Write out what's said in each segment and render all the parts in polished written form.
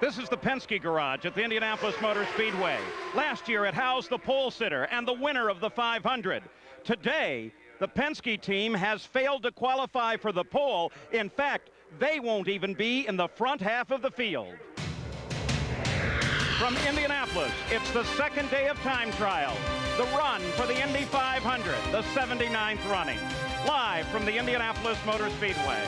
This is the Penske garage at the Indianapolis Motor Speedway. Last year it housed the pole sitter and the winner of the 500. Today, the Penske team has failed to qualify for the pole. In fact, they won't even be in the front half of the field. From Indianapolis, it's the second day of time trials. The run for the Indy 500, the 79th running. Live from the Indianapolis Motor Speedway.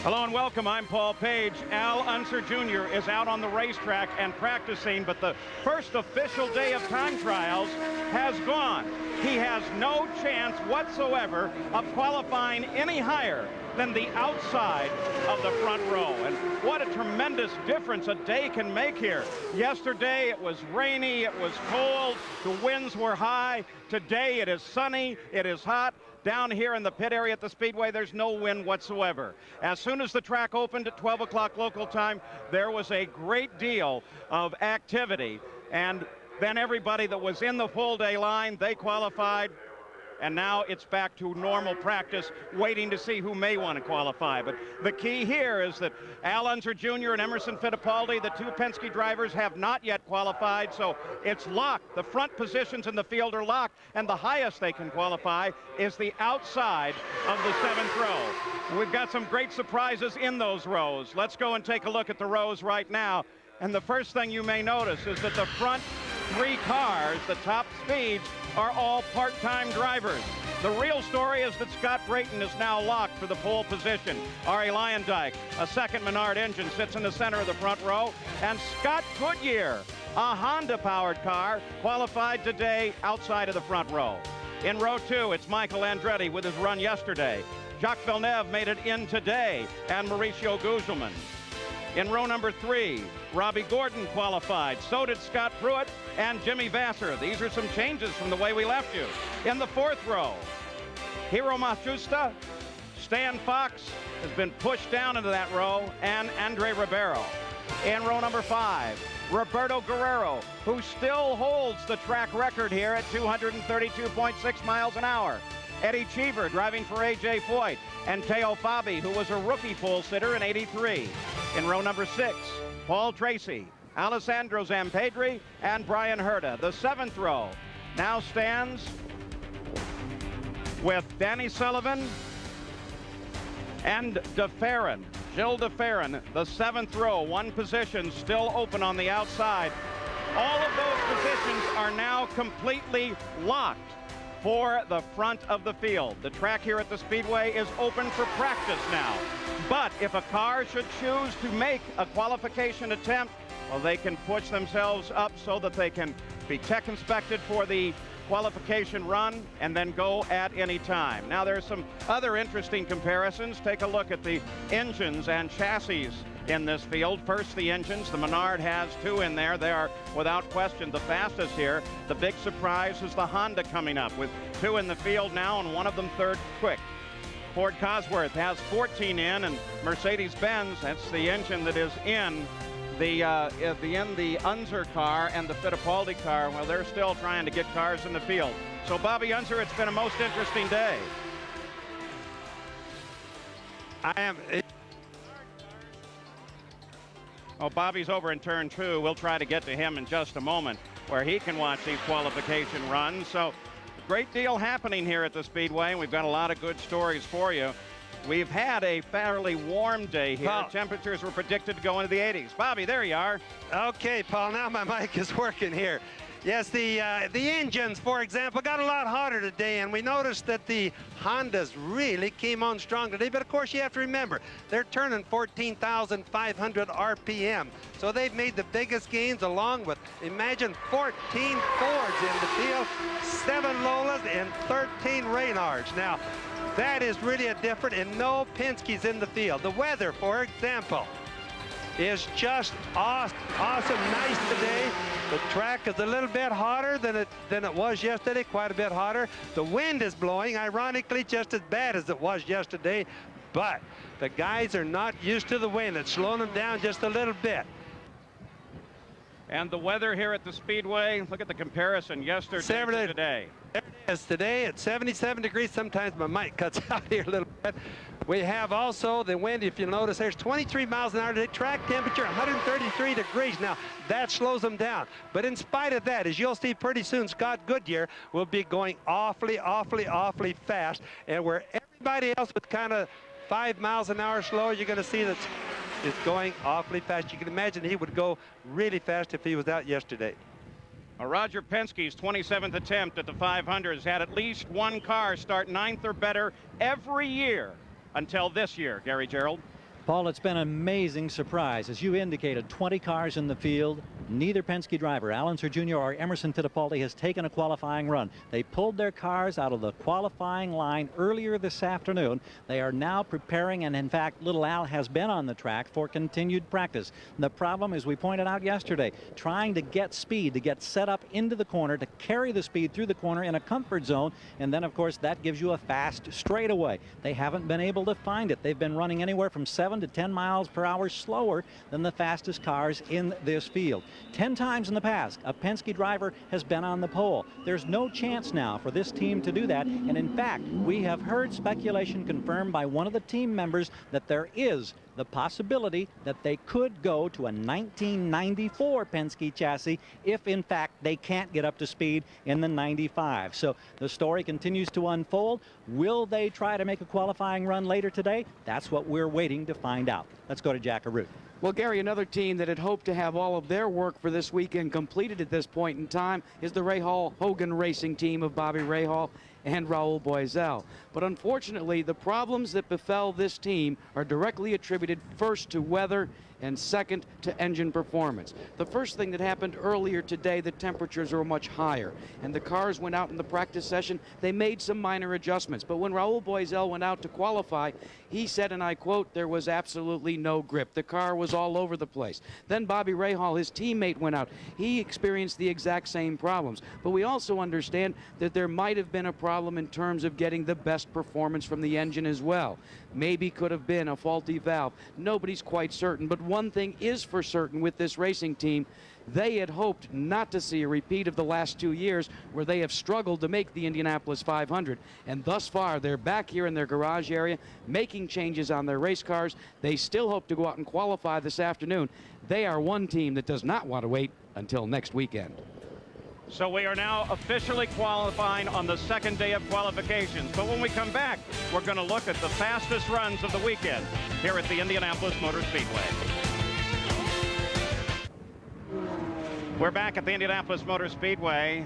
Hello and welcome. I'm Paul Page. Al Unser Jr. is out on the racetrack and practicing, but the first official day of time trials has gone. He has no chance whatsoever of qualifying any higher than the outside of the front row. And what a tremendous difference a day can make here. Yesterday it was rainy, it was cold, the winds were high. Today it is sunny, it is hot. Down here in the pit area at the Speedway, there's no wind whatsoever. As soon as the track opened at 12 o'clock local time, there was a great deal of activity. And then everybody that was in the full day line, they qualified. And now it's back to normal practice, waiting to see who may want to qualify. But the key here is that Al Unser Jr. and Emerson Fittipaldi, the two Penske drivers, have not yet qualified, so it's locked. The front positions in the field are locked, and the highest they can qualify is the outside of the seventh row. We've got some great surprises in those rows. Let's go and take a look at the rows right now. And the first thing you may notice is that the front three cars, the top speeds, are all part-time drivers. The real story is that Scott Brayton is now locked for the pole position. Ari Luyendyk, a second Menard engine, sits in the center of the front row. And Scott Goodyear, a Honda-powered car, qualified today outside of the front row. In row two, it's Michael Andretti with his run yesterday. Jacques Villeneuve made it in today, and Mauricio Gugelmin. In row number three, Robbie Gordon qualified. So did Scott Pruitt and Jimmy Vasser. These are some changes from the way we left you. In the fourth row, Hiro Matsushita, Stan Fox has been pushed down into that row, and Andre Ribeiro. In row number five, Roberto Guerrero, who still holds the track record here at 232.6 miles an hour. Eddie Cheever driving for A.J. Foyt, and Teo Fabi, who was a rookie pole sitter in '83. In row number six, Paul Tracy, Alessandro Zampedri, and Brian Herta. The seventh row now stands with Danny Sullivan and DeFerrin, Gilles DeFerrin. The seventh row, one position still open on the outside. All of those positions are now completely locked for the front of the field. The track here at the Speedway is open for practice now. But if a car should choose to make a qualification attempt, well, they can push themselves up so that they can be tech inspected for the qualification run and then go at any time. Now, there's some other interesting comparisons. Take a look at the engines and chassis in this field. First, the engines. The Menard has two in there. They are, without question, the fastest here. The big surprise is the Honda coming up with two in the field now, and one of them third quick. Ford Cosworth has 14 in, and Mercedes-Benz, that's the engine that is in the Unser car and the Fittipaldi car. Well, they're still trying to get cars in the field. So, Bobby Unser, it's been a most interesting day. Oh, Bobby's over in turn two. We'll try to get to him in just a moment, where he can watch these qualification runs. So, great deal happening here at the Speedway, and we've got a lot of good stories for you. We've had a fairly warm day here. Paul. Temperatures were predicted to go into the 80s. Bobby, there you are. Okay, Paul, now my mic is working here. Yes, the engines, for example, got a lot hotter today, and we noticed that the Hondas really came on strong today. But of course, you have to remember, they're turning 14,500 RPM. So they've made the biggest gains, along with, imagine, 14 Fords in the field, 7 Lolas, and 13 Reynards. Now, that is really a different, and no Penske's in the field. The weather, for example, is just awesome, nice today. The track is a little bit hotter than it was yesterday, quite a bit hotter. The wind is blowing, ironically, just as bad as it was yesterday, but the guys are not used to the wind. It's slowing them down just a little bit. And the weather here at the Speedway, look at the comparison yesterday to today. There it is today at 77 degrees. Sometimes my mic cuts out here a little bit. We have also the wind. If you notice, there's 23 miles an hour today. Track temperature 133 degrees. Now that slows them down, but in spite of that, as you'll see pretty soon, Scott Goodyear will be going awfully fast, and where everybody else with kind of 5 miles an hour slower, you're going to see that it's going awfully fast. You can imagine he would go really fast if he was out yesterday. Roger Penske's 27th attempt at the 500 has had at least one car start 9th or better every year until this year, Gary Gerould. Paul, it's been an amazing surprise. As you indicated, 20 cars in the field. Neither Penske driver, Al Unser Jr. or Emerson Fittipaldi, has taken a qualifying run. They pulled their cars out of the qualifying line earlier this afternoon. They are now preparing, and in fact, little Al has been on the track for continued practice. The problem, as we pointed out yesterday, trying to get speed, to get set up into the corner, to carry the speed through the corner in a comfort zone, and then, of course, that gives you a fast straightaway. They haven't been able to find it. They've been running anywhere from 7 to 10 miles per hour slower than the fastest cars in this field. 10 times in the past, a Penske driver has been on the pole. There's no chance now for this team to do that, and in fact, we have heard speculation confirmed by one of the team members that there is the possibility that they could go to a 1994 Penske chassis if in fact they can't get up to speed in the 95. So the story continues to unfold. Will they try to make a qualifying run later today? That's what we're waiting to find out. Let's go to Jack Arute. Well, Gary, another team that had hoped to have all of their work for this weekend completed at this point in time is the Hall Hogan racing team of Bobby Rahal and Raul Boesel. But unfortunately, the problems that befell this team are directly attributed first to weather and second to engine performance. The first thing that happened earlier today, the temperatures were much higher, and the cars went out in the practice session. They made some minor adjustments, but when Raul Boesel went out to qualify, he said, and I quote, there was absolutely no grip. The car was all over the place. Then Bobby Rahal, his teammate, went out. He experienced the exact same problems, but we also understand that there might have been a problem in terms of getting the best performance from the engine as well. Maybe could have been a faulty valve. Nobody's quite certain, but one thing is for certain with this racing team. They had hoped not to see a repeat of the last 2 years where they have struggled to make the Indianapolis 500. And thus far, they're back here in their garage area making changes on their race cars. They still hope to go out and qualify this afternoon. They are one team that does not want to wait until next weekend. So we are now officially qualifying on the second day of qualifications. But when we come back, we're going to look at the fastest runs of the weekend here at the Indianapolis Motor Speedway. We're back at the Indianapolis Motor Speedway.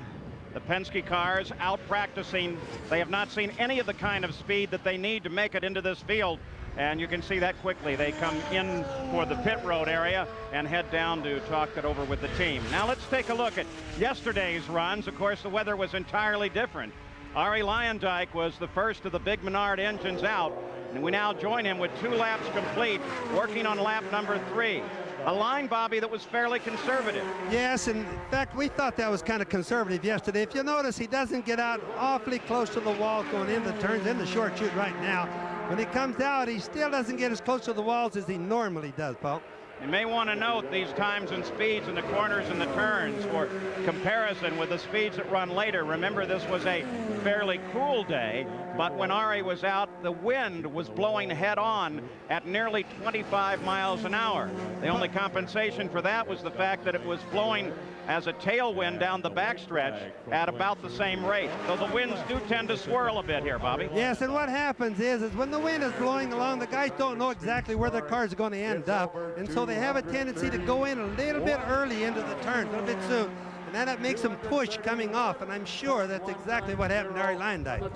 The Penske cars out practicing. They have not seen any of the kind of speed that they need to make it into this field. And you can see that quickly. They come in for the pit road area and head down to talk it over with the team. Now let's take a look at yesterday's runs. Of course, the weather was entirely different. Ari Luyendyk was the first of the big Menard engines out, and we now join him with 2 laps complete, working on lap number 3. A line, Bobby, that was fairly conservative. Yes, and in fact, we thought that was kind of conservative yesterday. If you notice, he doesn't get out awfully close to the wall going in the turns in the short chute right now. When he comes out, he still doesn't get as close to the walls as he normally does, Paul. You may want to note these times and speeds in the corners and the turns for comparison with the speeds that run later. Remember, this was a fairly cool day, but when Ari was out, the wind was blowing head on at nearly 25 miles an hour. The only compensation for that was the fact that it was blowing as a tailwind down the backstretch at about the same rate. So the winds do tend to swirl a bit here, Bobby. Yes, and what happens is when the wind is blowing along, the guys don't know exactly where their cars are going to end up, and so they have a tendency to go in a little bit early into the turn, a little bit soon, and then that makes them push coming off, and I'm sure that's exactly what happened to Ari Luyendyk.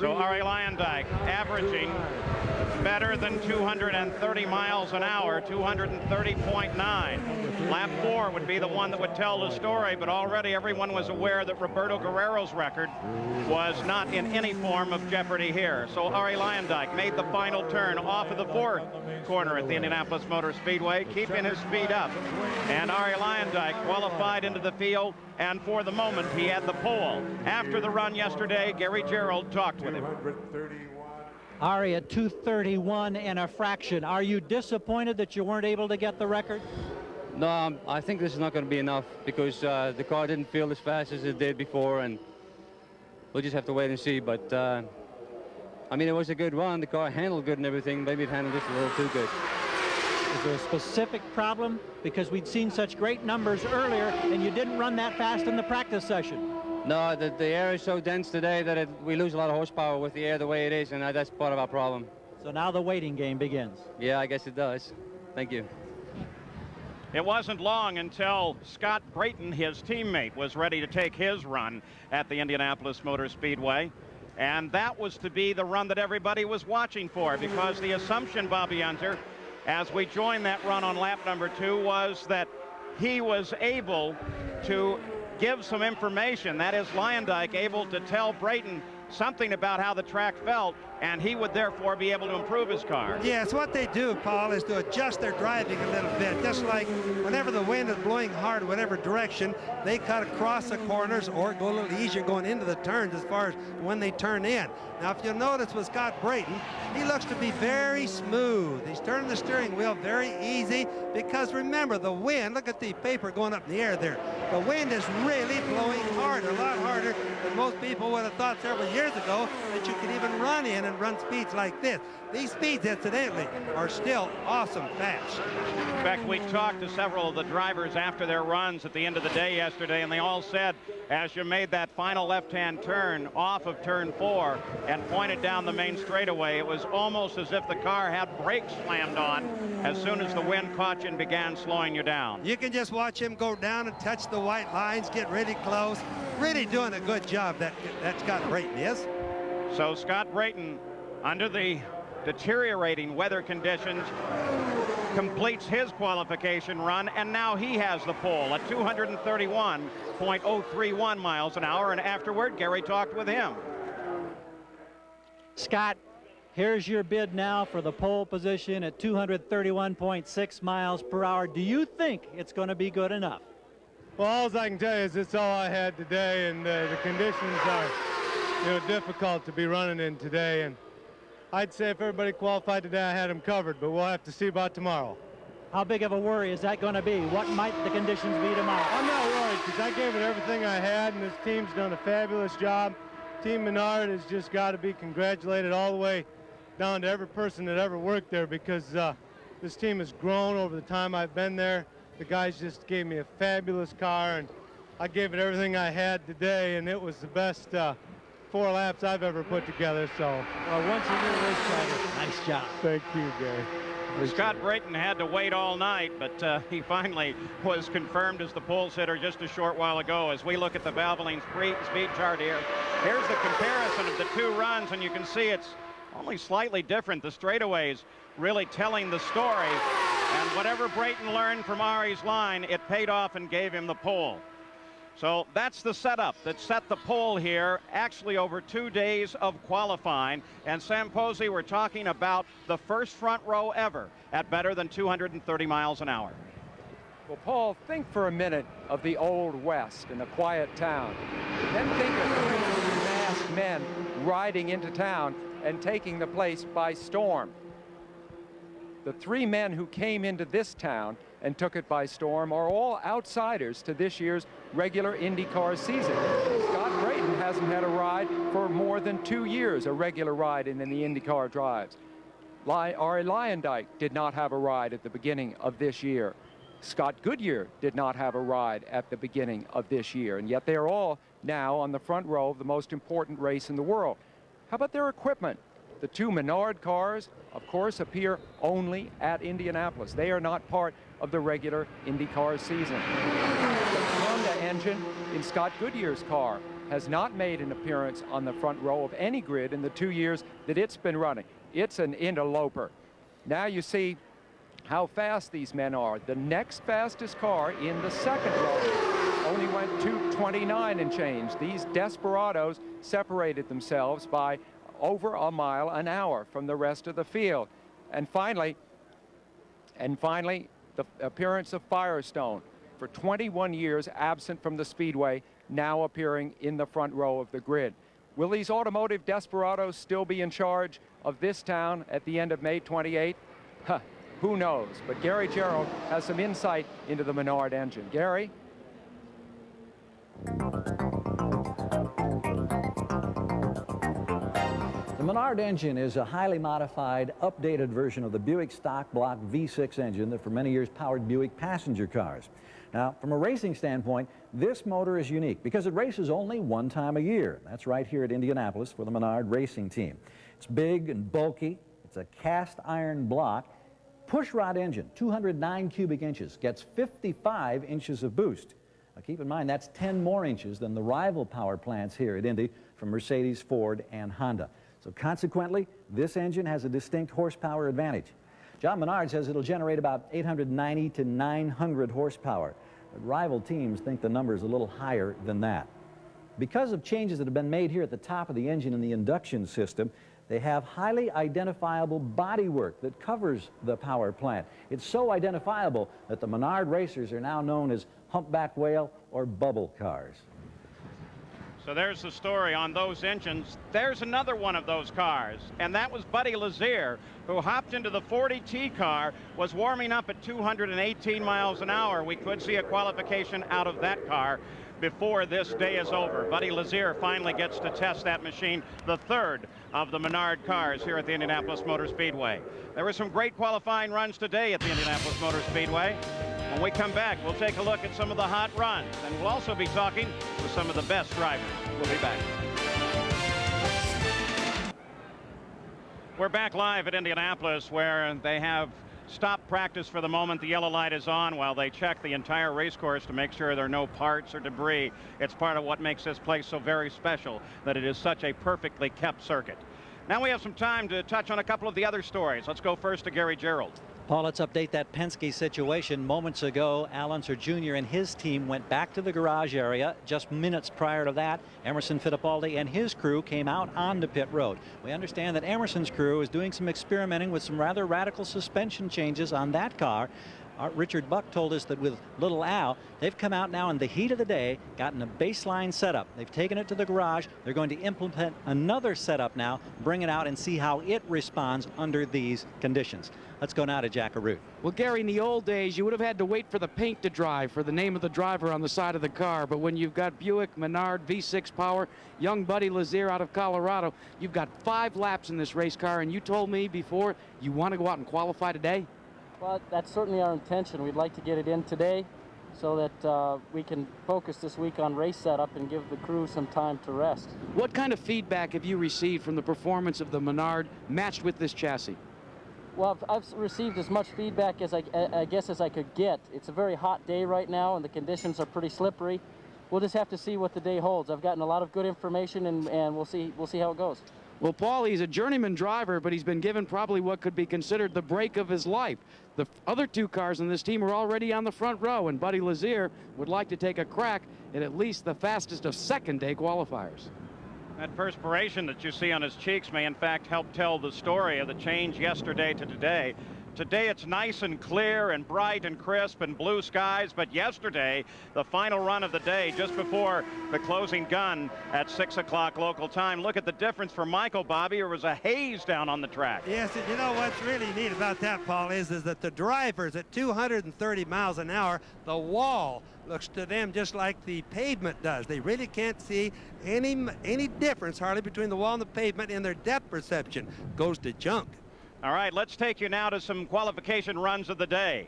So Ari Luyendyk averaging better than 230 miles an hour, 230.9. Lap 4 would be the one that would tell the story, but already everyone was aware that Roberto Guerrero's record was not in any form of jeopardy here. So Ari Luyendyk made the final turn off of the 4th corner at the Indianapolis Motor Speedway, keeping his speed up. And Ari Luyendyk qualified into the field, and for the moment he had the pole. After the run yesterday, Gary Gerould talked with him. Ari at 2:31 and a fraction. Are you disappointed that you weren't able to get the record? No, I think this is not going to be enough because the car didn't feel as fast as it did before, and we'll just have to wait and see. But I mean, it was a good run. The car handled good and everything. Maybe it handled just a little too good. Is there a specific problem? Because we'd seen such great numbers earlier, and you didn't run that fast in the practice session. No, the air is so dense today that we lose a lot of horsepower with the air the way it is, and that's part of our problem. So now the waiting game begins. Yeah, I guess it does. Thank you. It wasn't long until Scott Brayton, his teammate, was ready to take his run at the Indianapolis Motor Speedway. And that was to be the run that everybody was watching for, because the assumption, Bobby Unser, as we joined that run on lap number 2, was that he was able to give some information. That is, Luyendyk able to tell Brayton something about how the track felt, and he would therefore be able to improve his car. Yes, what they do, Paul, is to adjust their driving a little bit. Just like whenever the wind is blowing hard, whatever direction, they cut across the corners or go a little easier going into the turns as far as when they turn in. Now, if you'll notice with Scott Brayton, he looks to be very smooth. He's turning the steering wheel very easy because, remember, the wind, look at the paper going up in the air there. The wind is really blowing hard, a lot harder than most people would have thought several years ago that you could even run in and run speeds like this. These speeds, incidentally, are still awesome fast. In fact, we talked to several of the drivers after their runs at the end of the day yesterday, and they all said, as you made that final left-hand turn off of turn 4 and pointed down the main straightaway, it was almost as if the car had brakes slammed on as soon as the wind caught you and began slowing you down. You can just watch him go down and touch the white lines, get really close. Really doing a good job, that Scott Brayton is. So Scott Brayton, under the deteriorating weather conditions, completes his qualification run, and now he has the pole at 231.031 miles an hour, and afterward, Gary talked with him. Scott, here's your bid now for the pole position at 231.6 miles per hour. Do you think it's going to be good enough? Well, all I can tell you is it's all I had today, and the conditions are, difficult to be running in today. And I'd say if everybody qualified today, I had them covered, but we'll have to see about tomorrow. How big of a worry is that going to be? What might the conditions be tomorrow? I'm not worried because I gave it everything I had, and this team's done a fabulous job. Team Menard has just got to be congratulated all the way down to every person that ever worked there, because this team has grown over the time I've been there. The guys just gave me a fabulous car, and I gave it everything I had today, and it was the best 4 laps I've ever put together. So, well, once a year race driver, nice job. Thank you, Gary. Scott Brayton had to wait all night, but he finally was confirmed as the pole sitter just a short while ago. As we look at the Valvoline speed chart here, here's the comparison of the 2 runs, and you can see it's only slightly different. The straightaways really telling the story, and whatever Brayton learned from Ari's line, it paid off and gave him the pole. So that's the setup that set the pole here, actually over 2 days of qualifying. And Sam Posey, we're talking about the first front row ever at better than 230 miles an hour. Well, Paul, think for a minute of the Old West in a quiet town. Then think of 3 masked men riding into town and taking the place by storm. The 3 men who came into this town and took it by storm are all outsiders to this year's regular IndyCar season. Scott Brayton hasn't had a ride for more than 2 years, a regular ride in the IndyCar drives. Ari Luyendyk did not have a ride at the beginning of this year. Scott Goodyear did not have a ride at the beginning of this year, and yet they are all now on the front row of the most important race in the world. How about their equipment? The 2 Menard cars, of course, appear only at Indianapolis. They are not part of the regular IndyCar season. The Honda engine in Scott Goodyear's car has not made an appearance on the front row of any grid in the 2 years that it's been running. It's an interloper. Now you see how fast these men are. The next fastest car in the second row only went 2:29 and change. These desperados separated themselves by over a mile an hour from the rest of the field. And finally, the appearance of Firestone, for 21 years absent from the Speedway, now appearing in the front row of the grid. Will these automotive desperados still be in charge of this town at the end of May 28th? Who knows? But Gary Gerald has some insight into the Menard engine. Gary? The Menard engine is a highly modified, updated version of the Buick stock block V6 engine that for many years powered Buick passenger cars. Now, from a racing standpoint, this motor is unique because it races only one time a year. That's right here at Indianapolis for the Menard racing team. It's big and bulky. It's a cast iron block. Pushrod engine, 209 cubic inches, gets 55 inches of boost. Now, keep in mind, that's 10 more inches than the rival power plants here at Indy from Mercedes, Ford, and Honda. So consequently, this engine has a distinct horsepower advantage. John Menard says it'll generate about 890 to 900 horsepower. But rival teams think the number is a little higher than that. Because of changes that have been made here at the top of the engine in the induction system, they have highly identifiable bodywork that covers the power plant. It's so identifiable that the Menard racers are now known as humpback whale or bubble cars. So there's the story on those engines. There's another one of those cars, and that was Buddy Lazier, who hopped into the 40T car, was warming up at 218 miles an hour. We could see a qualification out of that car before this day is over. Buddy Lazier finally gets to test that machine, the third of the Menard cars here at the Indianapolis Motor Speedway. There were some great qualifying runs today at the Indianapolis Motor Speedway. When we come back, we'll take a look at some of the hot runs, and we'll also be talking with some of the best drivers. We'll be back. We're back live at Indianapolis, where they have stopped practice for the moment. The yellow light is on while they check the entire race course to make sure there are no parts or debris. It's part of what makes this place so very special, that it is such a perfectly kept circuit. Now we have some time to touch on a couple of the other stories. Let's go first to Gary Gerald. Paul, let's update that Penske situation. Moments ago, Al Unser Jr. and his team went back to the garage area. Just minutes prior to that, Emerson Fittipaldi and his crew came out onto pit road. We understand that Emerson's crew is doing some experimenting with some rather radical suspension changes on that car. Richard Buck told us that with little Al, they've come out now in the heat of the day, gotten a baseline setup. They've taken it to the garage. They're going to implement another setup now, bring it out and see how it responds under these conditions. Let's go now to Jack Arute. Well, Gary, in the old days, you would have had to wait for the paint to dry for the name of the driver on the side of the car. But when you've got Buick, Menard, V6 power, young Buddy Lazier out of Colorado, you've got 5 laps in this race car. And you told me before you want to go out and qualify today. Well, that's certainly our intention. We'd like to get it in today so that we can focus this week on race setup and give the crew some time to rest. What kind of feedback have you received from the performance of the Menard matched with this chassis? Well, I've received as much feedback as I guess as I could get. It's a very hot day right now, and the conditions are pretty slippery. We'll just have to see what the day holds. I've gotten a lot of good information, and we'll see how it goes. Well, Paul, he's a journeyman driver, but he's been given probably what could be considered the break of his life. The other 2 cars in this team are already on the front row, and Buddy Lazier would like to take a crack at least the fastest of second-day qualifiers. That perspiration that you see on his cheeks may in fact help tell the story of the change yesterday to today. Today it's nice and clear and bright and crisp and blue skies, but yesterday, the final run of the day, just before the closing gun at 6 o'clock local time, look at the difference for Michael, Bobby. There was a haze down on the track. Yes, and you know what's really neat about that, Paul, is that the drivers at 230 miles an hour, the wall looks to them just like the pavement does. They really can't see any difference hardly between the wall and the pavement, and their depth perception goes to junk. All right, let's take you now to some qualification runs of the day.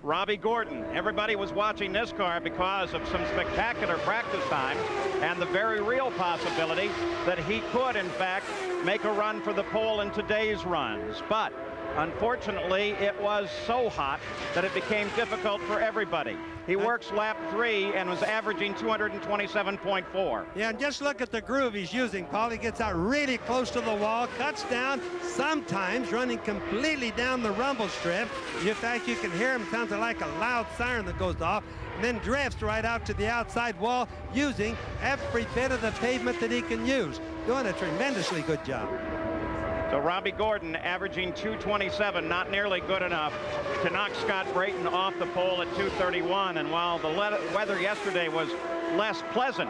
Robbie Gordon. Everybody was watching this car because of some spectacular practice times and the very real possibility that he could, in fact, make a run for the pole in today's runs. But unfortunately, it was so hot that it became difficult for everybody. He works lap 3 and was averaging 227.4. Yeah, and just look at the groove he's using, Paul. He gets out really close to the wall, cuts down, sometimes running completely down the rumble strip. In fact, you can hear him, sounds like a loud siren that goes off, and then drifts right out to the outside wall, using every bit of the pavement that he can use. Doing a tremendously good job. So Robbie Gordon averaging 227, not nearly good enough to knock Scott Brayton off the pole at 231. And while the weather yesterday was less pleasant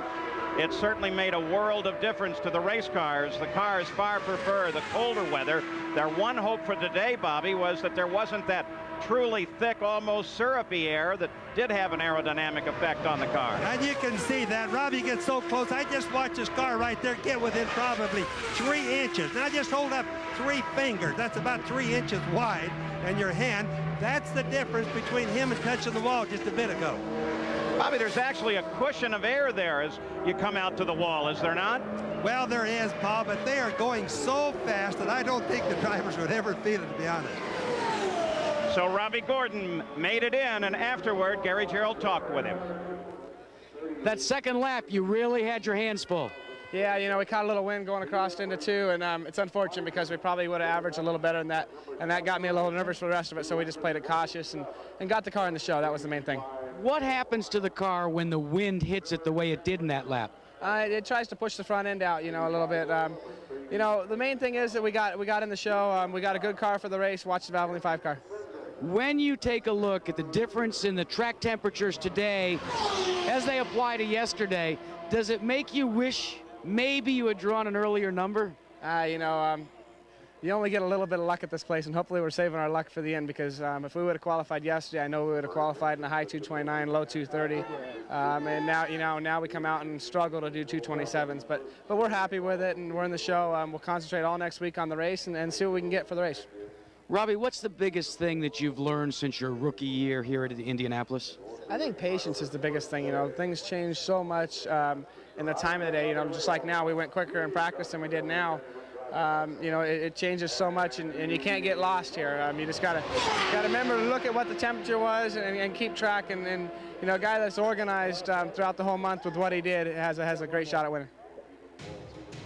it certainly made a world of difference to the race cars. The cars far prefer the colder weather. Their one hope for today, Bobby, was that there wasn't that truly thick, almost syrupy air that did have an aerodynamic effect on the car. And you can see that. Robbie gets so close. I just watched this car right there get within probably 3 inches. Now just hold up 3 fingers. That's about 3 inches wide. And your hand, that's the difference between him and touching the wall just a bit ago. Bobby, there's actually a cushion of air there as you come out to the wall, is there not? Well, there is, Paul, but they are going so fast that I don't think the drivers would ever feel it, to be honest. So Robbie Gordon made it in, and afterward, Gary Gerould talked with him. That second lap, you really had your hands full. Yeah, you know, we caught a little wind going across into 2, and it's unfortunate because we probably would have averaged a little better than that, and that got me a little nervous for the rest of it, so we just played it cautious and got the car in the show. That was the main thing. What happens to the car when the wind hits it the way it did in that lap? It tries to push the front end out, you know, a little bit. You know, the main thing is that we got in the show. We got a good car for the race. Watch the Valvoline 5 car. When you take a look at the difference in the track temperatures today as they apply to yesterday, does it make you wish maybe you had drawn an earlier number? You know, you only get a little bit of luck at this place, and hopefully we're saving our luck for the end, because if we would have qualified yesterday, I know we would have qualified in the high 229, low 230, and now, you know, now we come out and struggle to do 227s, but we're happy with it, and we're in the show. We'll concentrate all next week on the race and see what we can get for the race. Robbie, what's the biggest thing that you've learned since your rookie year here at Indianapolis? I think patience is the biggest thing. You know, things change so much in the time of the day. You know, just like now, we went quicker in practice than we did now. You know, it changes so much, and you can't get lost here. You just gotta remember to look at what the temperature was and keep track. And you know, a guy that's organized throughout the whole month with what he did has a great shot at winning.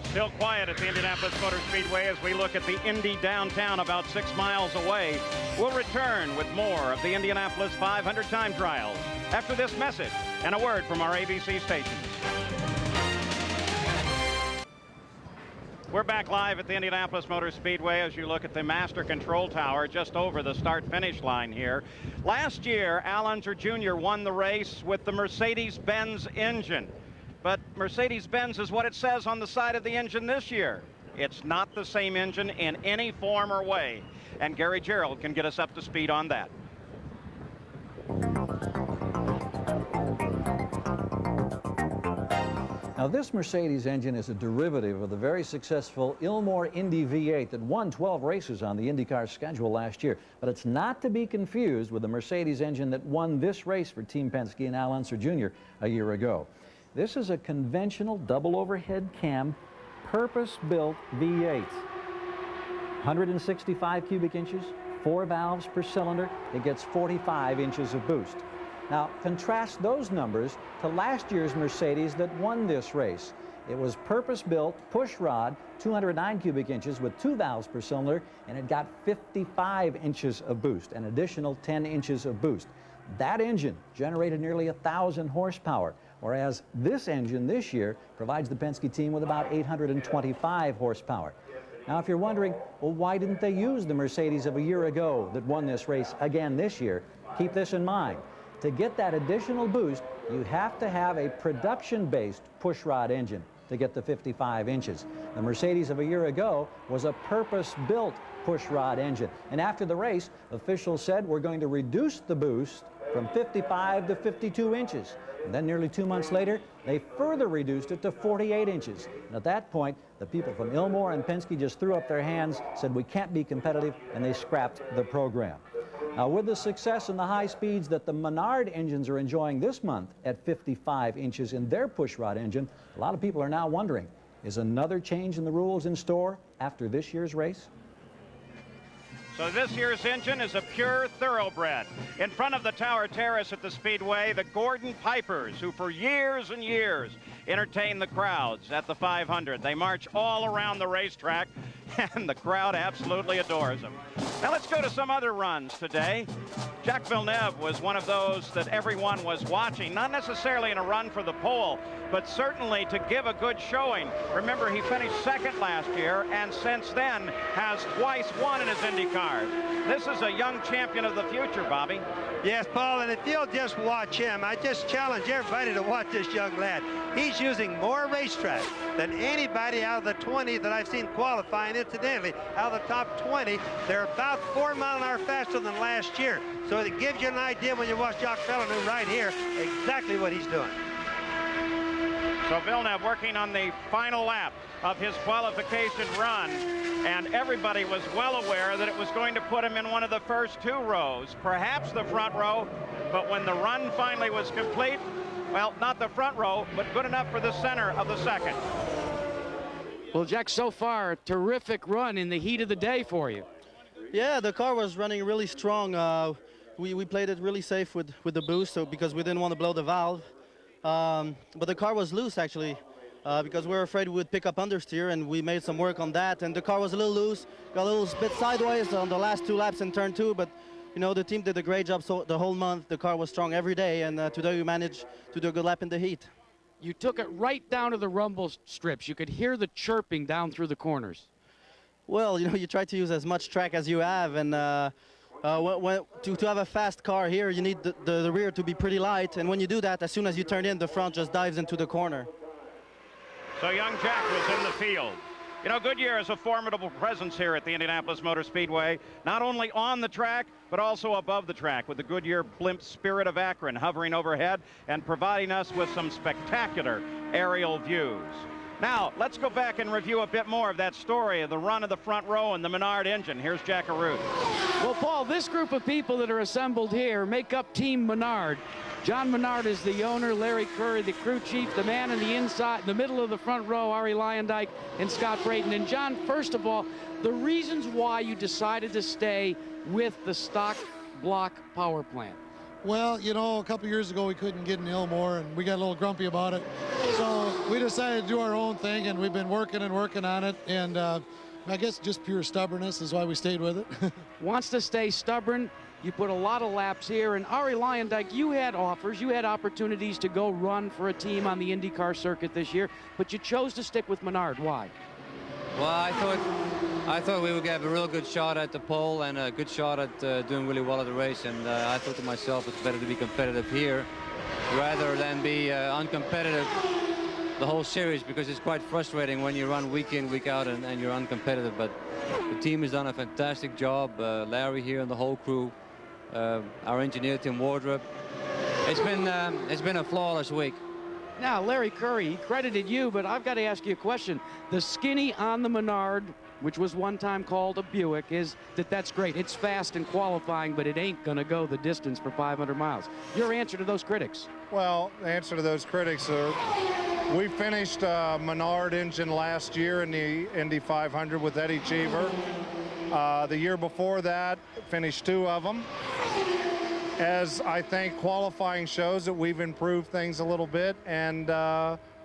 Still quiet at the Indianapolis Motor Speedway as we look at the Indy downtown about 6 miles away. We'll return with more of the Indianapolis 500 time trials after this message and a word from our ABC stations. We're back live at the Indianapolis Motor Speedway as you look at the master control tower just over the start-finish line here. Last year, Al Unser Jr. won the race with the Mercedes-Benz engine. But Mercedes-Benz is what it says on the side of the engine this year. It's not the same engine in any form or way. And Gary Gerould can get us up to speed on that. Now, this Mercedes engine is a derivative of the very successful Ilmor Indy V8 that won 12 races on the IndyCar schedule last year. But it's not to be confused with the Mercedes engine that won this race for Team Penske and Al Unser Jr. a year ago. This is a conventional double overhead cam, purpose-built V8. 165 cubic inches, 4 valves per cylinder. It gets 45 inches of boost. Now, contrast those numbers to last year's Mercedes that won this race. It was purpose-built, push rod, 209 cubic inches with 2 valves per cylinder, and it got 55 inches of boost, an additional 10 inches of boost. That engine generated nearly 1,000 horsepower, whereas this engine this year provides the Penske team with about 825 horsepower. Now, if you're wondering, well, why didn't they use the Mercedes of a year ago that won this race again this year? Keep this in mind. To get that additional boost, you have to have a production-based pushrod engine to get the 55 inches. The Mercedes of a year ago was a purpose-built pushrod engine. And after the race, officials said we're going to reduce the boost from 55 to 52 inches. And then nearly 2 months later, they further reduced it to 48 inches. And at that point, the people from Ilmor and Penske just threw up their hands, said we can't be competitive, and they scrapped the program. Now, with the success and the high speeds that the Menard engines are enjoying this month at 55 inches in their pushrod engine, a lot of people are now wondering, is another change in the rules in store after this year's race? So this year's engine is a pure thoroughbred. In front of the Tower Terrace at the Speedway, the Gordon Pipers, who for years and years entertain the crowds at the 500. They march all around the racetrack, and the crowd absolutely adores them. Now let's go to some other runs today. Jacques Villeneuve was one of those that everyone was watching, not necessarily in a run for the pole, but certainly to give a good showing. Remember, he finished second last year, and since then has twice won in his Indy cars. This is a young champion of the future, Bobby. Yes, Paul, and if you'll just watch him, I just challenge everybody to watch this young lad. He's using more racetrack than anybody out of the 20 that I've seen qualifying. Incidentally, out of the top 20, they're about 4 miles an hour faster than last year. So it gives you an idea when you watch Jacques Villeneuve right here exactly what he's doing. So Villeneuve working on the final lap of his qualification run, and everybody was well aware that it was going to put him in one of the first 2 rows, perhaps the front row, but when the run finally was complete, well, not the front row, but good enough for the center of the second. Well, Jack, so far, a terrific run in the heat of the day for you. Yeah, the car was running really strong. We played it really safe with the boost, so because we didn't want to blow the valve. But the car was loose, actually, because we were afraid we would pick up understeer, and we made some work on that. And the car was a little loose, got a little bit sideways on the last 2 laps in turn 2, but you know, the team did a great job. So the whole month, the car was strong every day, and today we managed to do a good lap in the heat. You took it right down to the rumble strips. You could hear the chirping down through the corners. Well, you know, you try to use as much track as you have, and to have a fast car here, you need the rear to be pretty light, and when you do that, as soon as you turn in, the front just dives into the corner. So young Jack was in the field. You know, Goodyear is a formidable presence here at the Indianapolis Motor Speedway, not only on the track, but also above the track, with the Goodyear blimp Spirit of Akron hovering overhead and providing us with some spectacular aerial views. Now, let's go back and review a bit more of that story of the run of the front row and the Menard engine. Here's Jack Arute. Well, Paul, this group of people that are assembled here make up Team Menard. John Menard is the owner, Larry Curry, the crew chief, the man in the inside, the middle of the front row, Ari Luyendyk and Scott Brayton. And John, first of all, the reasons why you decided to stay with the stock block power plant. Well, you know, a couple years ago we couldn't get in Ilmore, and we got a little grumpy about it. So we decided to do our own thing, and we've been working on it. And I guess just pure stubbornness is why we stayed with it. Wants to stay stubborn. You put a lot of laps here. And Ari Luyendyk, you had offers, you had opportunities to go run for a team on the IndyCar circuit this year, but you chose to stick with Menard. Why? Well, I thought we would get a real good shot at the pole and a good shot at doing really well at the race. And I thought to myself, it's better to be competitive here rather than be uncompetitive the whole series, because it's quite frustrating when you run week in, week out, and you're uncompetitive. But the team has done a fantastic job. Larry here and the whole crew, our engineer Tim Wardrop. It's been a flawless week. Now, Larry Curry, he credited you, but I've got to ask you a question. The skinny on the Menard, which was one time called a Buick, that's great. It's fast in qualifying, but it ain't going to go the distance for 500 miles. Your answer to those critics? Well, the answer to those critics are, we finished Menard engine last year in the Indy 500 with Eddie Cheever. The year before that, finished 2 of them. As I think qualifying shows that we've improved things a little bit, and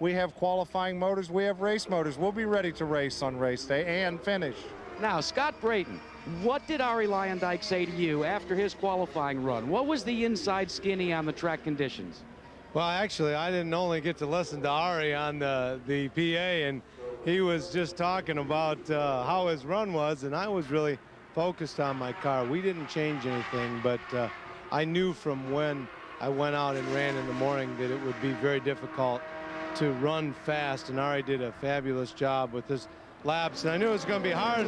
we have qualifying motors, we have race motors. We'll be ready to race on race day and finish. Now, Scott Brayton, what did Ari Luyendyk say to you after his qualifying run? What was the inside skinny on the track conditions? Well, actually, I didn't only get to listen to Ari on the PA, and he was just talking about how his run was, and I was really focused on my car. We didn't change anything, but I knew from when I went out and ran in the morning that it would be very difficult to run fast, and Ari did a fabulous job with his laps. And I knew it was going to be hard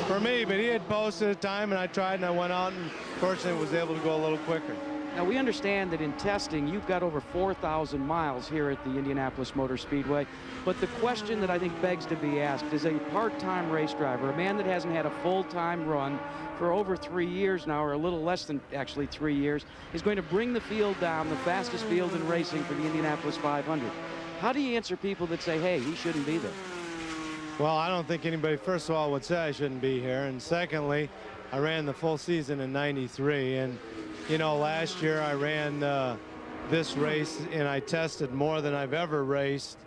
for me, but he had posted a time, and I tried, and I went out and fortunately was able to go a little quicker. Now, we understand that in testing, you've got over 4,000 miles here at the Indianapolis Motor Speedway. But the question that I think begs to be asked is, a part-time race driver, a man that hasn't had a full-time run for over 3 years now, or a little less than actually 3 years, is going to bring the field down, the fastest field in racing for the Indianapolis 500. How do you answer people that say, hey, he shouldn't be there? Well, I don't think anybody, first of all, would say I shouldn't be here. And secondly, I ran the full season in '93. And, you know, last year I ran this race, and I tested more than I've ever raced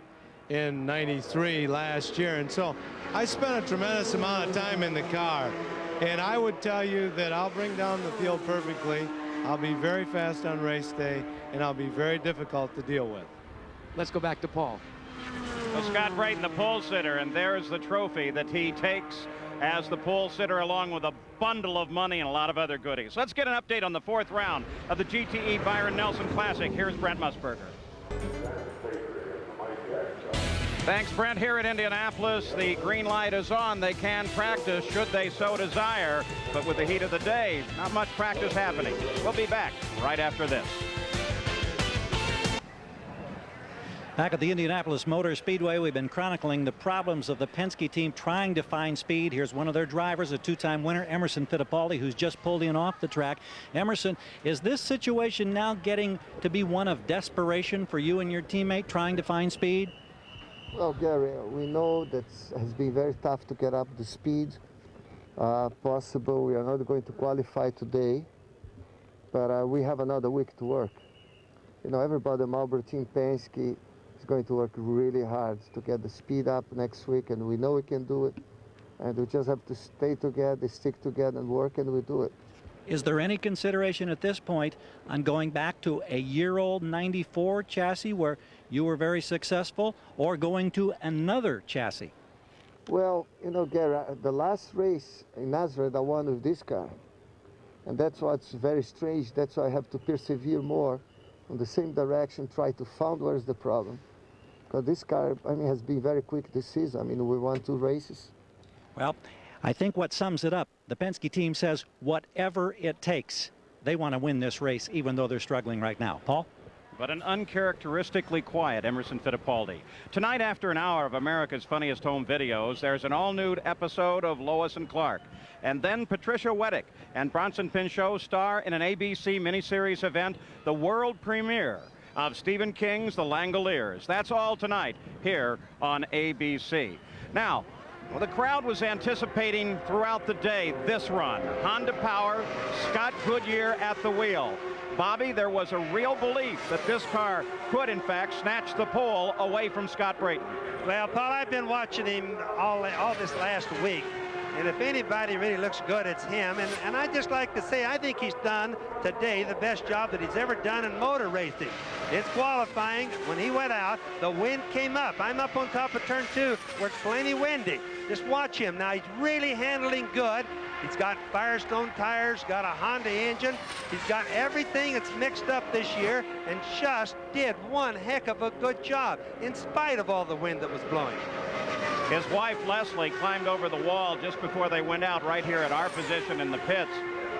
in '93 last year. And so I spent a tremendous amount of time in the car. And I would tell you that I'll bring down the field perfectly. I'll be very fast on race day, and I'll be very difficult to deal with. Let's go back to Paul. Well, Scott Brayton, the pole sitter, and there's the trophy that he takes as the pole sitter, along with a bundle of money and a lot of other goodies. Let's get an update on the 4th round of the GTE Byron Nelson Classic. Here's Brent Musburger. Thanks, Brent. Here at Indianapolis, the green light is on. They can practice should they so desire, but with the heat of the day, not much practice happening. We'll be back right after this. Back at the Indianapolis Motor Speedway, we've been chronicling the problems of the Penske team trying to find speed. Here's one of their drivers, a 2-time winner, Emerson Fittipaldi, who's just pulled in off the track. Emerson, is this situation now getting to be one of desperation for you and your teammate trying to find speed? Well, Gary, we know that it has been very tough to get up the speed possible. We are not going to qualify today, but we have another week to work. You know, everybody in Marlboro Team Penske is going to work really hard to get the speed up next week, and we know we can do it. And we just have to stay together, stick together, and work, and we do it. Is there any consideration at this point on going back to a year-old 94 chassis where you were very successful, or going to another chassis? Well, you know, Gary, the last race in Nazareth I won with this car. And that's what's very strange. That's why I have to persevere more in the same direction, try to find where's the problem. Because this car, I mean, has been very quick this season. I mean, we won 2 races. Well, I think what sums it up, the Penske team says whatever it takes. They want to win this race, even though they're struggling right now. Paul? But an uncharacteristically quiet Emerson Fittipaldi. Tonight, after an hour of America's Funniest Home Videos, there's an all-nude episode of Lois and Clark. And then Patricia Weddick and Bronson Pinchot star in an ABC miniseries event, the world premiere of Stephen King's The Langoliers. That's all tonight here on ABC. Now, well, the crowd was anticipating throughout the day this run. Honda power, Scott Goodyear at the wheel. Bobby, there was a real belief that this car could, in fact, snatch the pole away from Scott Brayton. Well, Paul, I've been watching him all this last week. And if anybody really looks good, it's him. And I'd just like to say, I think he's done today the best job that he's ever done in motor racing. It's qualifying. When he went out, the wind came up. I'm up on top of turn 2 where it's plenty windy. Just watch him. Now, he's really handling good. He's got Firestone tires, got a Honda engine. He's got everything that's mixed up this year, and just did one heck of a good job in spite of all the wind that was blowing. His wife, Leslie, climbed over the wall just before they went out right here at our position in the pits.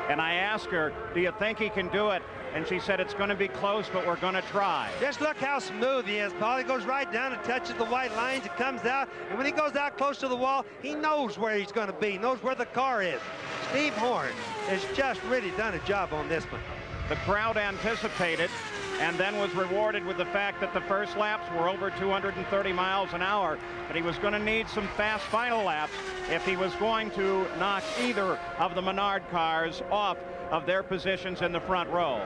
And I asked her, do you think he can do it? And she said, it's going to be close, but we're going to try. Just look how smooth he is, Paul. He goes right down and touches the white lines. It comes out. And when he goes out close to the wall, he knows where he's going to be, knows where the car is. Steve Horn has just really done a job on this one. The crowd anticipated and then was rewarded with the fact that the first laps were over 230 miles an hour, but he was going to need some fast final laps if he was going to knock either of the Menard cars off of their positions in the front row.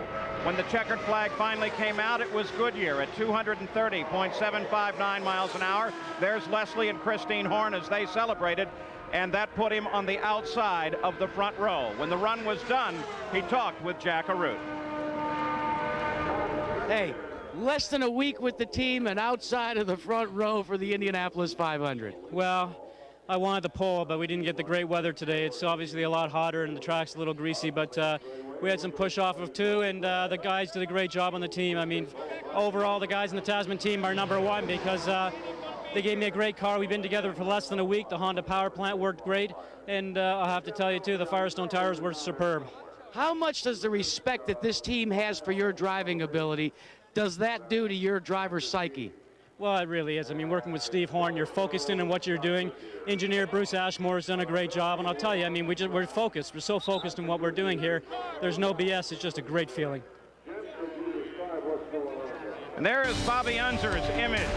When the checkered flag finally came out, it was Goodyear at 230.759 miles an hour. There's Leslie and Christine Horn as they celebrated, and that put him on the outside of the front row. When the run was done, he talked with Jack Arute. Hey, less than a week with the team and outside of the front row for the Indianapolis 500. Well, I wanted the pole, but we didn't get the great weather today. It's obviously a lot hotter and the track's a little greasy, but we had some push off of 2, and the guys did a great job on the team. I mean, overall, the guys in the Tasman team are #1 because they gave me a great car. We've been together for less than a week. The Honda power plant worked great, and I'll have to tell you, too, the Firestone tires were superb. How much does the respect that this team has for your driving ability, does that do to your driver's psyche? Well, it really is. I mean, working with Steve Horn, you're focused in on what you're doing. Engineer Bruce Ashmore has done a great job, and I'll tell you, I mean, we're focused. We're so focused on what we're doing here. There's no BS. It's just a great feeling. And there is Bobby Unser's image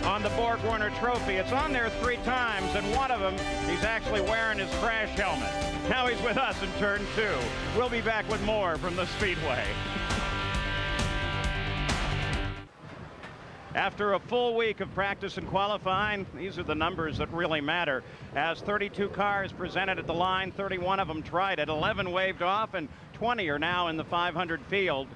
on the Borg Warner Trophy. It's on there 3 times, and one of them, he's actually wearing his crash helmet. Now he's with us in turn 2. We'll be back with more from the Speedway. After a full week of practice and qualifying, these are the numbers that really matter. As 32 cars presented at the line, 31 of them tried it, 11 waved off, and 20 are now in the 500 field,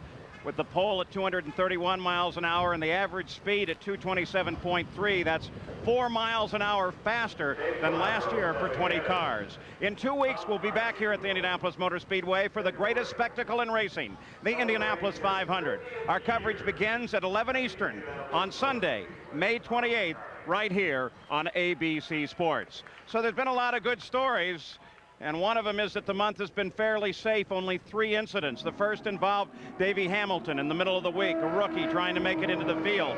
with the pole at 231 miles an hour and the average speed at 227.3. That's 4 miles an hour faster than last year for 20 cars. In 2 weeks, we'll be back here at the Indianapolis Motor Speedway for the greatest spectacle in racing, the Indianapolis 500. Our coverage begins at 11 Eastern on Sunday, May 28th, right here on ABC Sports. So there's been a lot of good stories, and one of them is that the month has been fairly safe. Only 3 incidents. The first involved Davey Hamilton in the middle of the week, a rookie trying to make it into the field.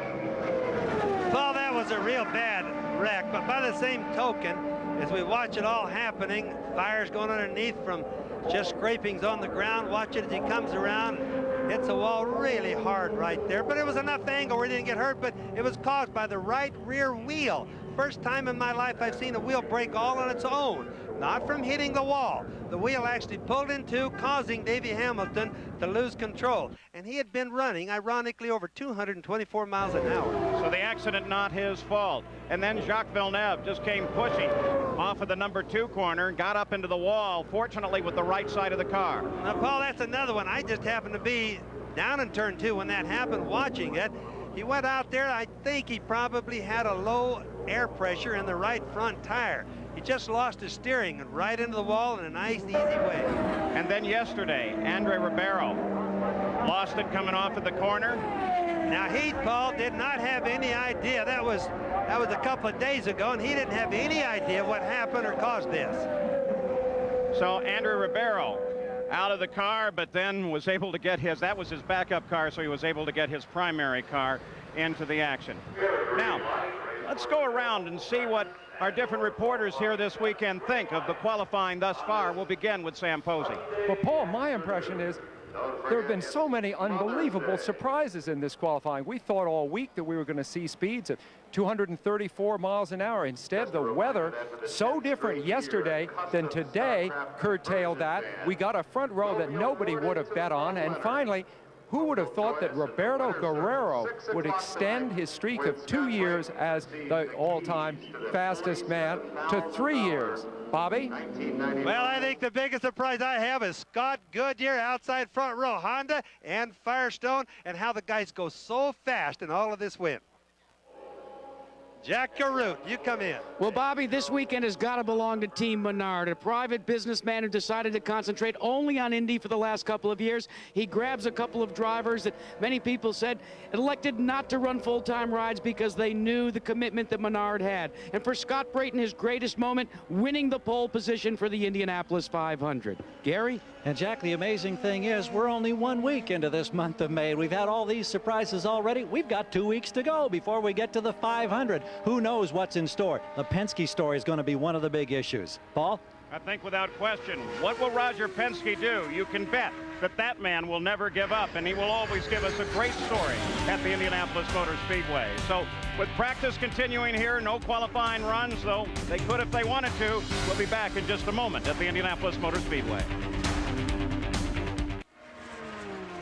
Well, that was a real bad wreck, but by the same token, as we watch it all happening, fires going underneath from just scrapings on the ground. Watch it as he comes around, hits the wall really hard right there, but it was enough angle where he didn't get hurt, but it was caused by the right rear wheel. First time in my life I've seen a wheel break all on its own, not from hitting the wall. The wheel actually pulled in two, causing Davey Hamilton to lose control. And he had been running, ironically, over 224 miles an hour. So the accident not his fault. And then Jacques Villeneuve just came pushing off of the number 2 corner, got up into the wall, fortunately with the right side of the car. Now, Paul, that's another one. I just happened to be down in turn 2 when that happened, watching it. He went out there, I think he probably had a low air pressure in the right front tire. He just lost his steering and right into the wall in a nice, easy way. And then yesterday, Andre Ribeiro lost it coming off of the corner. Now, he, Paul, did not have any idea. That was a couple of days ago, and he didn't have any idea what happened or caused this. So Andre Ribeiro out of the car, but then was able to get his, that was his backup car, so he was able to get his primary car into the action. Now, let's go around and see what our different reporters here this weekend think of the qualifying thus far. We'll begin with Sam Posey. Well, Paul, my impression is there have been so many unbelievable surprises in this qualifying. We thought all week that we were going to see speeds of 234 miles an hour. Instead, the weather, so different yesterday than today, curtailed that. We got a front row that nobody would have bet on. And finally, who would have thought that Roberto Guerrero would extend his streak of 2 years as the all-time fastest man to 3 years? Bobby? Well, I think the biggest surprise I have is Scott Goodyear, outside front row, Honda and Firestone, and how the guys go so fast in all of this wind. Jack Carruth, you come in. Well, Bobby, this weekend has got to belong to Team Menard, a private businessman who decided to concentrate only on Indy for the last couple of years. He grabs a couple of drivers that many people said elected not to run full-time rides because they knew the commitment that Menard had. And for Scott Brayton, his greatest moment, winning the pole position for the Indianapolis 500. Gary? And Jack, the amazing thing is we're only 1 week into this month of May. We've had all these surprises already. We've got 2 weeks to go before we get to the 500. Who knows what's in store? The Penske story is going to be one of the big issues. Paul? I think without question, what will Roger Penske do? You can bet that that man will never give up, and he will always give us a great story at the Indianapolis Motor Speedway. So with practice continuing here, no qualifying runs, though they could if they wanted to. We'll be back in just a moment at the Indianapolis Motor Speedway.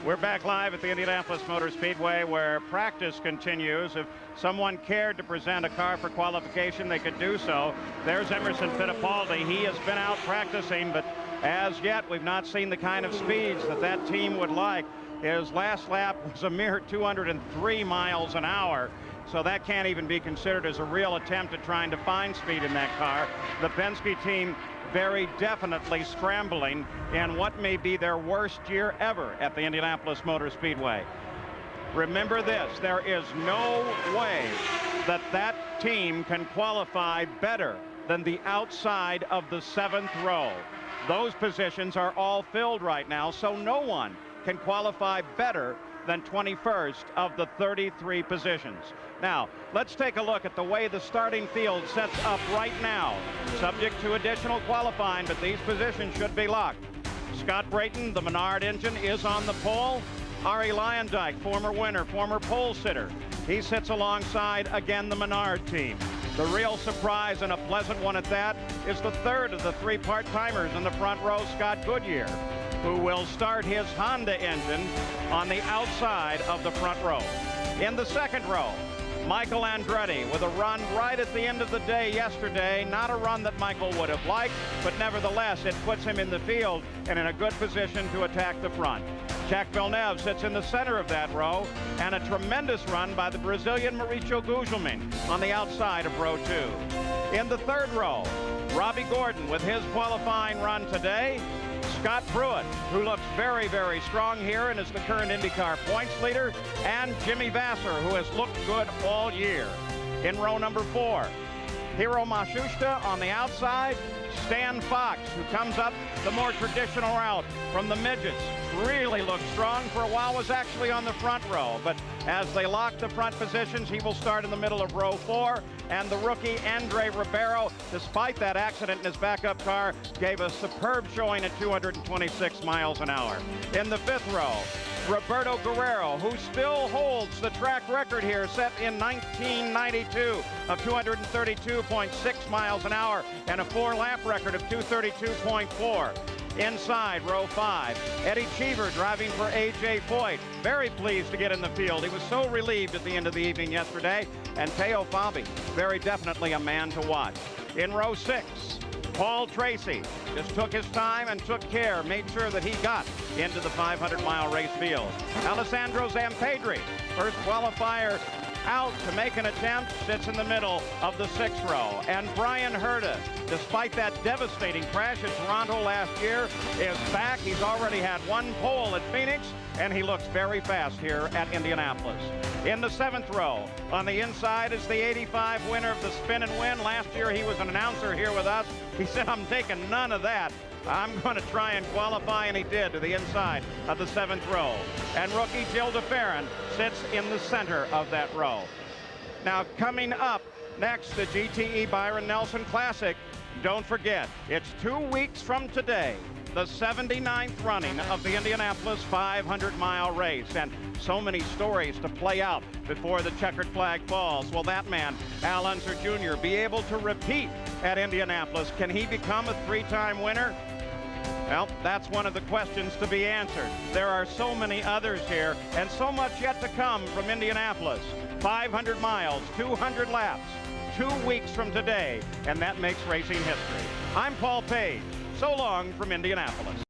We're back live at the Indianapolis Motor Speedway where practice continues. If someone cared to present a car for qualification, they could do so. There's Emerson Fittipaldi. He has been out practicing, but as yet we've not seen the kind of speeds that that team would like. His last lap was a mere 203 miles an hour. So that can't even be considered as a real attempt at trying to find speed in that car. The Penske team very definitely scrambling in what may be their worst year ever at the Indianapolis Motor Speedway. Remember this, there is no way that that team can qualify better than the outside of the 7th row. Those positions are all filled right now, so no one can qualify better than 21st of the 33 positions. Now, let's take a look at the way the starting field sets up right now. Subject to additional qualifying, but these positions should be locked. Scott Brayton, the Menard engine, is on the pole. Ari Luyendyk, former winner, former pole sitter. He sits alongside, again, the Menard team. The real surprise, and a pleasant one at that, is the third of the 3 part-timers in the front row, Scott Goodyear, who will start his Honda engine on the outside of the front row. In the second row, Michael Andretti with a run right at the end of the day yesterday. Not a run that Michael would have liked, but nevertheless, it puts him in the field and in a good position to attack the front. Jacques Villeneuve sits in the center of that row, and a tremendous run by the Brazilian Mauricio Gugelmin on the outside of row 2. In the third row, Robbie Gordon with his qualifying run today. Scott Pruitt, who looks very, very strong here and is the current IndyCar points leader, and Jimmy Vasser, who has looked good all year. In row number 4, Hiro Matsushita on the outside, Stan Fox, who comes up the more traditional route from the midgets. Really looked strong for a while, was actually on the front row, but as they lock the front positions, he will start in the middle of row 4, and the rookie Andre Ribeiro, despite that accident in his backup car, gave a superb showing at 226 miles an hour. In the 5th row, Roberto Guerrero, who still holds the track record here set in 1992 of 232.6 miles an hour and a 4-lap record of 232.4. Inside row 5, Eddie Cheever driving for A.J. Foyt. Very pleased to get in the field. He was so relieved at the end of the evening yesterday. And Teo Fabi, very definitely a man to watch. In row 6, Paul Tracy just took his time and took care, made sure that he got into the 500-mile race field. Alessandro Zampedri, first qualifier out to make an attempt, sits in the middle of the 6th row. And Brian Herta, despite that devastating crash at Toronto last year, is back. He's already had 1 pole at Phoenix, and he looks very fast here at Indianapolis. In the 7th row, on the inside is the 85 winner of the Spin and Win. Last year he was an announcer here with us. He said, I'm taking none of that. I'm going to try and qualify, and he did, to the inside of the 7th row. And rookie Jill DeFerrin sits in the center of that row. Now, coming up next, the GTE Byron Nelson Classic. Don't forget, it's 2 weeks from today, the 79th running of the Indianapolis 500-mile race. And so many stories to play out before the checkered flag falls. Will that man, Al Unser Jr., be able to repeat at Indianapolis? Can he become a 3-time winner? Well, that's one of the questions to be answered. There are so many others here, and so much yet to come from Indianapolis. 500 miles, 200 laps, 2 weeks from today, and that makes racing history. I'm Paul Page. So long from Indianapolis.